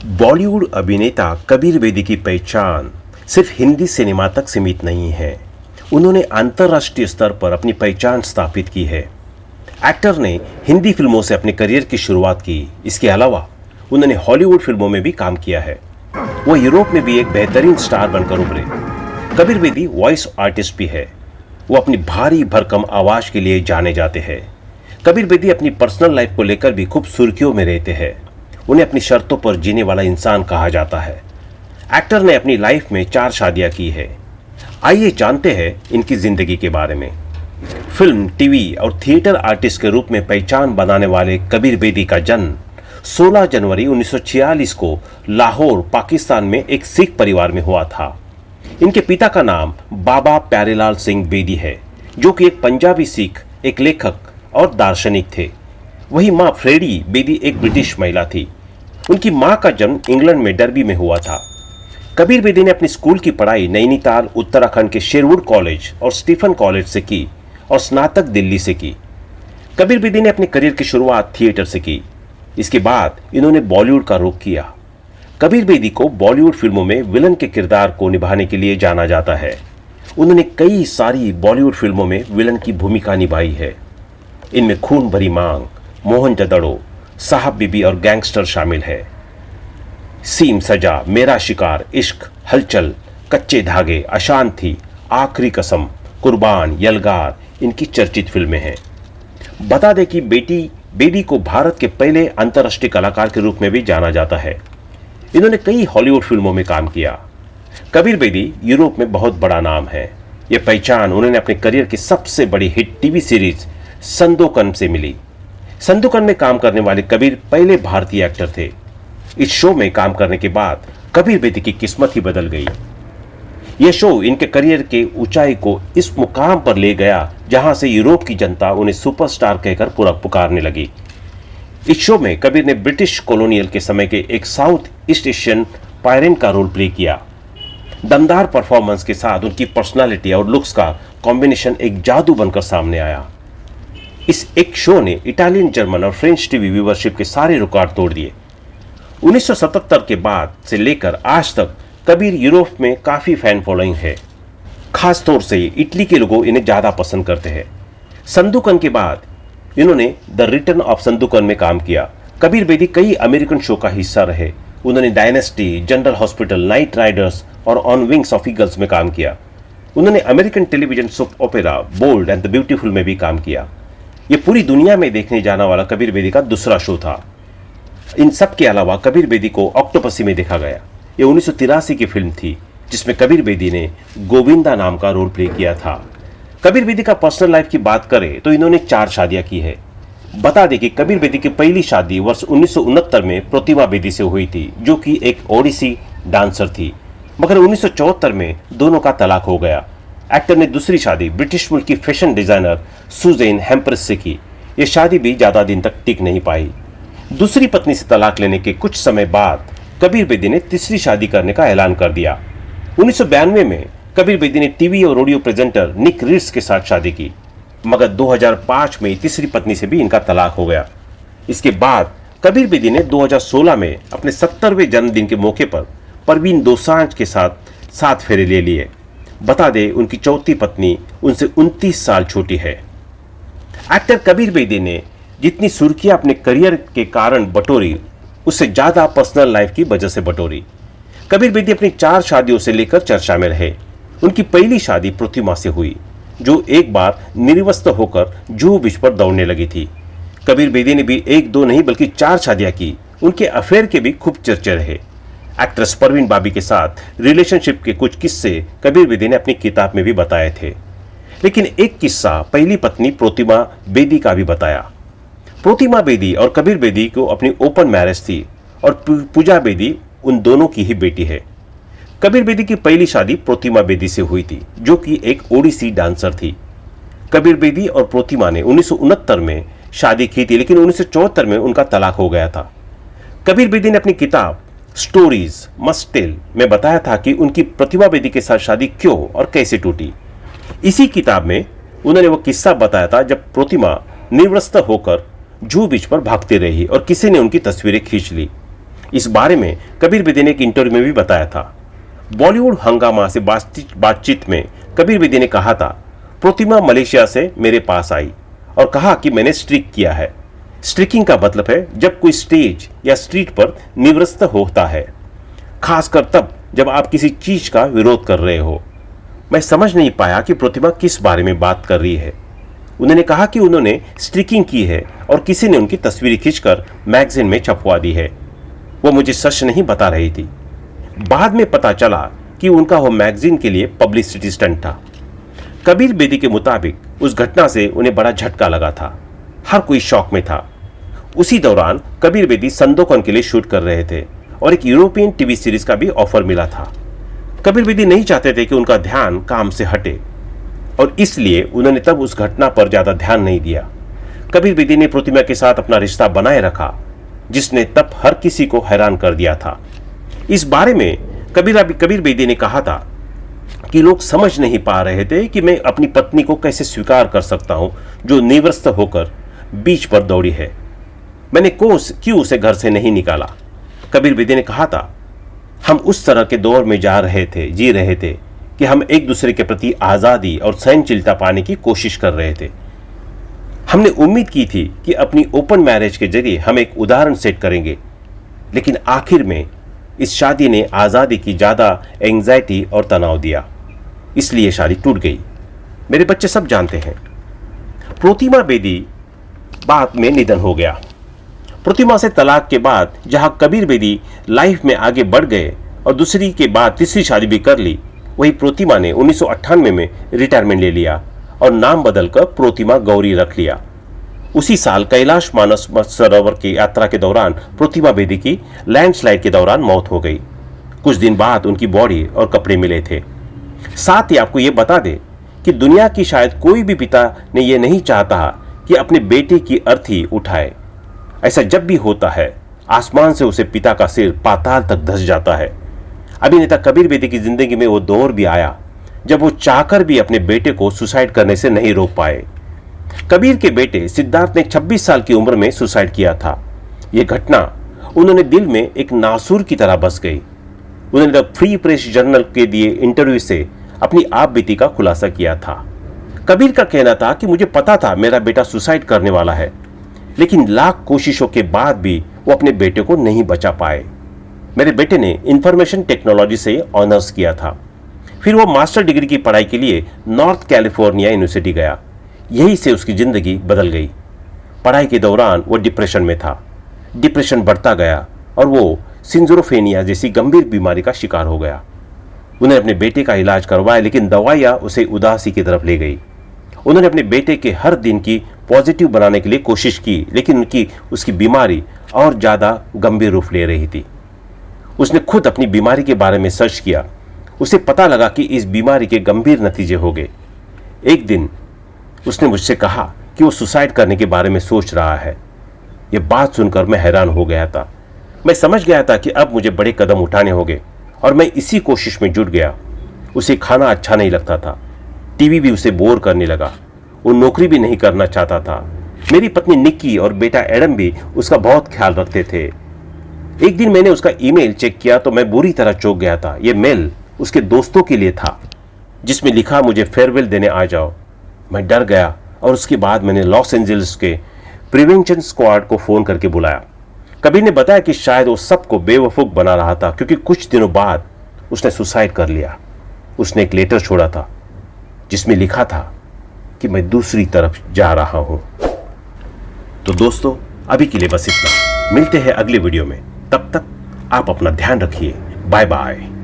बॉलीवुड अभिनेता कबीर बेदी की पहचान सिर्फ हिंदी सिनेमा तक सीमित नहीं है। उन्होंने अंतर्राष्ट्रीय स्तर पर अपनी पहचान स्थापित की है। एक्टर ने हिंदी फिल्मों से अपने करियर की शुरुआत की। इसके अलावा उन्होंने हॉलीवुड फिल्मों में भी काम किया है। वो यूरोप में भी एक बेहतरीन स्टार बनकर उभरे। कबीर बेदी वॉइस आर्टिस्ट भी है। वो अपनी भारी भरकम आवाज के लिए जाने जाते हैं। कबीर बेदी अपनी पर्सनल लाइफ को लेकर भी खूब सुर्खियों में रहते हैं। उन्हें अपनी शर्तों पर जीने वाला इंसान कहा जाता है। एक्टर ने अपनी लाइफ में 4 शादियां की है। आइए जानते हैं इनकी जिंदगी के बारे में। फिल्म, टीवी और थिएटर आर्टिस्ट के रूप में पहचान बनाने वाले कबीर बेदी का जन्म 16 जनवरी 1946 को लाहौर, पाकिस्तान में एक सिख परिवार में हुआ था। इनके पिता का नाम बाबा प्यारेलाल सिंह बेदी है, जो कि एक पंजाबी सिख, एक लेखक और दार्शनिक थे। वही मां फ्रेडी बेदी एक ब्रिटिश महिला थी। उनकी मां का जन्म इंग्लैंड में डर्बी में हुआ था। कबीर बेदी ने अपनी स्कूल की पढ़ाई नैनीताल, उत्तराखंड के शेरवुड कॉलेज और स्टीफन कॉलेज से की और स्नातक दिल्ली से की। कबीर बेदी ने अपने करियर की शुरुआत थिएटर से की। इसके बाद इन्होंने बॉलीवुड का रुख किया। कबीर बेदी को बॉलीवुड फिल्मों में विलन के किरदार को निभाने के लिए जाना जाता है। उन्होंने कई सारी बॉलीवुड फिल्मों में विलन की भूमिका निभाई है। इनमें खून भरी मांग, मोहनजोदड़ो, साहब बीबी और गैंगस्टर शामिल है। सीम सजा, मेरा शिकार, इश्क, हलचल, कच्चे धागे, अशांति, आखिरी कसम, कुर्बान, यलगार इनकी चर्चित फिल्में हैं। बता दें कि बेदी को भारत के पहले अंतर्राष्ट्रीय कलाकार के रूप में भी जाना जाता है। इन्होंने कई हॉलीवुड फिल्मों में काम किया। कबीर बेदी यूरोप में बहुत बड़ा नाम है। यह पहचान उन्होंने अपने करियर की सबसे बड़ी हिट टीवी सीरीज संदोकन से मिली। संदोकन में काम करने वाले कबीर पहले भारतीय एक्टर थे। इस शो में काम करने के बाद कबीर बेदी की किस्मत ही बदल गई। यह शो इनके करियर के ऊंचाई को इस मुकाम पर ले गया जहां से यूरोप की जनता उन्हें सुपरस्टार कहकर पुकारने लगी। इस शो में कबीर ने ब्रिटिश कॉलोनियल के समय के एक साउथ ईस्ट एशियन पायरेट का रोल प्ले किया। दमदार परफॉर्मेंस के साथ उनकी पर्सनालिटी और लुक्स का कॉम्बिनेशन एक जादू बनकर सामने आया। इस एक शो ने इटालियन, जर्मन और फ्रेंच टीवी व्यूवरशिप के सारे रिकॉर्ड तोड़ दिए। 1977 के बाद से लेकर आज तक कबीर यूरोप में काफी फैन फॉलोइंग है। खास तौर से इटली के लोग इन्हें ज्यादा पसंद करते हैं। संदूकन के बाद इन्होंने द रिटर्न ऑफ संदूकन में काम किया। कबीर बेदी कई अमेरिकन शो का हिस्सा रहे। उन्होंने Dynasty, General Hospital, Knight Riders और ऑन विंग्स ऑफ ईगल्स में काम किया। उन्होंने American television soap opera Bold and the Beautiful में भी काम किया। यह पूरी दुनिया में देखने जाने वाला कबीर बेदी का दूसरा शो था। इन सब के अलावा कबीर बेदी को ऑक्टोपसी में देखा गया। यह 1983 की फिल्म थी जिसमें कबीर बेदी ने गोविंदा नाम का रोल प्ले किया था। कबीर बेदी का पर्सनल लाइफ की बात करें तो इन्होंने 4 शादियां की है। बता दें कि कबीर बेदी की पहली शादी वर्ष 1969 में प्रतिमा बेदी से हुई थी, जो कि एक ओडिसी डांसर थी, मगर 1974 में दोनों का तलाक हो गया। एक्टर ने दूसरी शादी ब्रिटिश मुल्क की फैशन डिजाइनर सुजैन हेम्प्रेस से की। यह शादी भी ज्यादा दिन तक टिक नहीं पाई। दूसरी पत्नी से तलाक लेने के कुछ समय बाद कबीर बेदी ने तीसरी शादी करने का ऐलान कर दिया। 1992 में कबीर बेदी ने टीवी और रेडियो प्रेजेंटर निक रीड्स के साथ शादी की, मगर 2005 में तीसरी पत्नी से भी इनका तलाक हो गया। इसके बाद कबीर बेदी ने 2016 में अपने 70वें जन्मदिन के मौके पर परवीन दोसांझ के साथ 7 फेरे ले लिए। बता दें उनकी चौथी पत्नी उनसे 29 साल छोटी है। एक्टर कबीर बेदी ने जितनी सुर्खियां अपने करियर के कारण बटोरी, उससे ज्यादा पर्सनल लाइफ की वजह से बटोरी। कबीर बेदी अपनी 4 शादियों से लेकर चर्चा में रहे। उनकी पहली शादी प्रतिमा से हुई, जो एक बार निर्वस्त्र होकर जुहू बीच पर दौड़ने लगी थी। कबीर बेदी ने भी 1-2 नहीं बल्कि 4 शादियां की। उनके अफेयर के भी खूब चर्चे रहे। एक्ट्रेस परवीन बाबी के साथ रिलेशनशिप के कुछ किस्से कबीर बेदी ने अपनी किताब में भी बताए थे, लेकिन एक किस्सा पहली पत्नी प्रतिमा बेदी का भी बताया। प्रतिमा बेदी और कबीर बेदी को अपनी ओपन मैरिज थी और पूजा बेदी उन दोनों की ही बेटी है। कबीर बेदी की पहली शादी प्रतिमा बेदी से हुई थी, जो कि एक ओडिसी डांसर थी। कबीर बेदी और प्रतिमा ने 1969 में शादी की थी, लेकिन 1974 में उनका तलाक हो गया था। कबीर बेदी ने अपनी किताब स्टोरीज मस्ट टेल में बताया था कि उनकी प्रतिमा बेदी के साथ शादी क्यों और कैसे टूटी। इसी किताब में उन्होंने वो किस्सा बताया था जब प्रतिमा निर्वस्त्र होकर जुहू बीच पर भागती रही और किसी ने उनकी तस्वीरें खींच ली। इस बारे में कबीर बेदी ने एक इंटरव्यू में भी बताया था। बॉलीवुड हंगामा से बातचीत में कबीर बेदी ने कहा था, प्रतिमा मलेशिया से मेरे पास आई और कहा कि मैंने स्ट्रिक किया है। स्ट्रिकिंग का मतलब है जब कोई स्टेज या स्ट्रीट पर निवृत्त होता है, खासकर तब जब आप किसी चीज का विरोध कर रहे हो। मैं समझ नहीं पाया कि प्रतिमा किस बारे में बात कर रही है। उन्होंने कहा कि उन्होंने स्ट्रिकिंग की है और किसी ने उनकी तस्वीर खींचकर मैगजीन में छपवा दी है। वो मुझे सच नहीं बता रही थी। बाद में पता चला कि उनका वो मैगजीन के लिए पब्लिसिटी स्टंट था। कबीर बेदी के मुताबिक उस घटना से उन्हें बड़ा झटका लगा था। हर कोई शॉक में था। उसी दौरान कबीर बेदी संदोकन के लिए शूट कर रहे थे और एक यूरोपियन टीवी सीरीज का भी ऑफर मिला था। कबीर बेदी नहीं चाहते थे कि उनका ध्यान काम से हटे और इसलिए उन्होंने तब उस घटना पर ज्यादा ध्यान नहीं दिया। कबीर बेदी ने प्रतिमा के साथ अपना रिश्ता बनाए रखा, जिसने तब हर किसी को हैरान कर दिया था। इस बारे में कबीर बेदी ने कहा था कि लोग समझ नहीं पा रहे थे कि मैं अपनी पत्नी को कैसे स्वीकार कर सकता हूं जो निवृत्त होकर बीच पर दौड़ी है। मैंने क्यों उसे घर से नहीं निकाला। कबीर बेदी ने कहा था, हम उस तरह के दौर में जी रहे थे कि हम एक दूसरे के प्रति आज़ादी और सहनशीलता पाने की कोशिश कर रहे थे। हमने उम्मीद की थी कि अपनी ओपन मैरिज के जरिए हम एक उदाहरण सेट करेंगे, लेकिन आखिर में इस शादी ने आज़ादी की ज़्यादा एंग्जाइटी और तनाव दिया, इसलिए शादी टूट गई। मेरे बच्चे सब जानते हैं। प्रतिमा बेदी बाद में निधन हो गया। प्रतिमा से तलाक के बाद जहां कबीर बेदी लाइफ में आगे बढ़ गए और दूसरी के बाद तीसरी शादी भी कर ली, वही प्रतिमा ने 1998 में रिटायरमेंट ले लिया और नाम बदलकर प्रतिमा गौरी रख लिया। उसी साल कैलाश मानस सरोवर की यात्रा के दौरान प्रतिमा बेदी की लैंडस्लाइड के दौरान मौत हो गई। कुछ दिन बाद उनकी बॉडी और कपड़े मिले थे। साथ ही आपको यह बता दें कि दुनिया की शायद कोई भी पिता ने यह नहीं चाहता कि अपने बेटे की अर्थी उठाए। ऐसा जब भी होता है, आसमान से उसे पिता का सिर पाताल तक धंस जाता है। अभिनेता कबीर बेदी की जिंदगी में वो दौर भी आया जब वो चाहकर भी अपने बेटे को सुसाइड करने से नहीं रोक पाए। कबीर के बेटे सिद्धार्थ ने 26 साल की उम्र में सुसाइड किया था। यह घटना उन्होंने दिल में एक नासूर की तरह बस गई। उन्होंने फ्री प्रेस जर्नल के दिए इंटरव्यू से अपनी आप बीती का खुलासा किया था। कबीर का कहना था कि मुझे पता था मेरा बेटा सुसाइड करने वाला है, लेकिन लाख कोशिशों के बाद भी वो अपने बेटे को नहीं बचा पाए। मेरे बेटे ने इंफॉर्मेशन टेक्नोलॉजी से ऑनर्स किया था। फिर वो मास्टर डिग्री की पढ़ाई के लिए नॉर्थ कैलिफोर्निया यूनिवर्सिटी गया। यहीं से उसकी जिंदगी बदल गई। पढ़ाई के दौरान वो डिप्रेशन में था। डिप्रेशन बढ़ता गया और वो सिंजोफ्रेनिया जैसी गंभीर बीमारी का शिकार हो गया। उन्होंने अपने बेटे का इलाज करवाया, लेकिन दवाइयाँ उसे उदासी की तरफ ले गई। उन्होंने अपने बेटे के हर दिन की पॉजिटिव बनाने के लिए कोशिश की, लेकिन उसकी बीमारी और ज़्यादा गंभीर रूप ले रही थी। उसने खुद अपनी बीमारी के बारे में सर्च किया। उसे पता लगा कि इस बीमारी के गंभीर नतीजे हो गए। एक दिन उसने मुझसे कहा कि वो सुसाइड करने के बारे में सोच रहा है। ये बात सुनकर मैं हैरान हो गया था। मैं समझ गया था कि अब मुझे बड़े कदम उठाने होंगे और मैं इसी कोशिश में जुट गया। उसे खाना अच्छा नहीं लगता था, टीवी भी उसे बोर करने लगा। वो नौकरी भी नहीं करना चाहता था। मेरी पत्नी निक्की और बेटा एडम भी उसका बहुत ख्याल रखते थे। एक दिन मैंने उसका ईमेल चेक किया तो मैं बुरी तरह चौंक गया था। यह मेल उसके दोस्तों के लिए था, जिसमें लिखा, मुझे फेयरवेल देने आ जाओ। मैं डर गया और उसके बाद मैंने लॉस एंजल्स के प्रिवेंशन स्क्वाड को फ़ोन करके बुलाया। कबीर ने बताया कि शायद वो सबको बेवकूफ़ बना रहा था, क्योंकि कुछ दिनों बाद उसने सुसाइड कर लिया। उसने एक लेटर छोड़ा था जिसमें लिखा था कि मैं दूसरी तरफ जा रहा हूं। तो दोस्तों, अभी के लिए बस इतना। मिलते हैं अगले वीडियो में। तब तक आप अपना ध्यान रखिए। Bye bye.